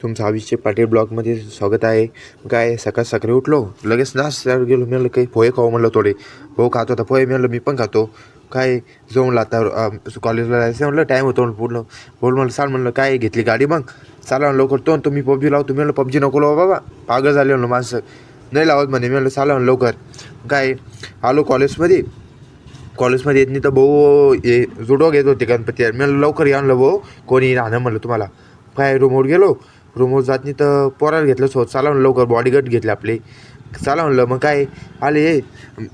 तुमचं अभिषेक पाटील ब्लॉगमध्ये स्वागत आहे. काय सकाळ सकाळी उठलो, लगेच नाश्त्यावर गेलो. मी म्हणलं काही पोहे खाऊ म्हणलं थोडे. भाऊ खात होता पोहे, मी म्हणलं मी पण खातो. काय जाऊन आता कॉलेजला जायचं म्हणलं, टाईम होतो म्हणलं पूर्ण. बोल म्हणलं चाल म्हणलं, काय घेतली गाडी मग चाला लवकर. तो मी पबजी लावतो. मी म्हणलं पबजी नको लावा बाबा, पागल झाले म्हणलं माणसं, नाही लावत म्हणे. मी म्हणलं चाला म्हणलं लवकर. काय आलो कॉलेजमध्ये येत नाही तर भाऊ हे जुडो घेत होते गणपती. मी म्हणलं लवकर या म्हणलं भाऊ, कोणी राहणं म्हणलं तुम्हाला. काय रूमवर गेलो, रूमवर जात नाही तर पोराला घेतलं सोबत. चाला म्हणलं लवकर, बॉडीगार्ड घेतले आपले. चाला म्हणलं मग काय आले.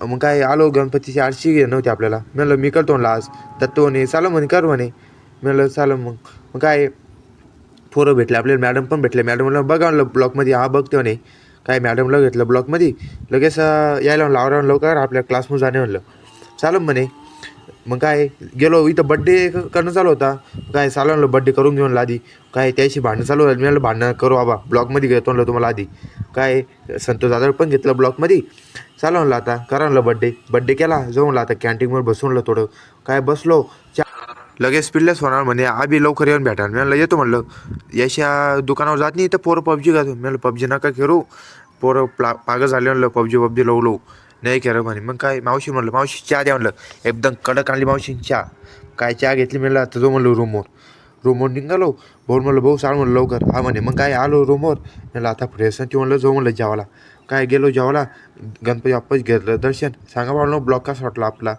मग काय आलो, गणपतीची आरशी घे नव्हती आपल्याला. मी म्हणलं मी करतो म्हणलं आज. तर तो म्हणे चाला म्हणे कर म्हणे. मी म्हणलं चालं मग काय पोरं भेटले आपल्याला, मॅडम पण भेटले. मॅडम म्हणलं बघा म्हणलं ब्लॉकमध्ये, हा बघते म्हणे. काय मॅडमला घेतलं ब्लॉकमध्ये, लगेच यायला म्हणलं आवरा लवकर आपल्या क्लासमध्ये जाणे म्हणलं. चालं म्हणे. मग काय गेलो, इथं बड्डे करणं चालू होता. काय चालू म्हणलं बड्डे करून घेऊन आधी. काय त्याशी भांडणं चालू झाली. मी म्हणलं भांडणं करू बाबा, ब्लॉकमध्ये घेतो म्हणलं तुम्हाला आधी. काय संतोष दादा पण घेतलं ब्लॉकमध्ये. चालू म्हणलं आता करा म्हणलं बड्डे केला. जाऊ म्हणलं आता कॅन्टीनवर बसून म्हणलं थोडं. काय बसलो, लगेच पिल्लेच होणार म्हणे आबी लवकर येऊन भेटा. मी म्हणलं येतो म्हणलं. याच्या दुकानावर जात नाही तर पोरं पबजी घालतो. मी म्हणलं पबजी नका खेळू, पोरं पागल झाले म्हणलं, पबजी लवलो नाही खेळ म्हणे. मग काय मावशी म्हणलं, मावशी चहा द्या म्हणलं. एकदम कडक आणली मावशी चहा. काय चहा घेतली म्हणलं. आता जो म्हणलं रूमवर निघालो. म्हणलं भाऊ सांग म्हणलं लवकर. हा म्हणे. मग काय आलो रूमवर. म्हणलं आता फ्रेश ती म्हणलं जाऊ म्हणलं जेवायला. काय गेलो जेवायला, गणपती बाप्पाच घेतलं दर्शन. सांगा म्हणलं ब्लॉग कसा वाटला आपला.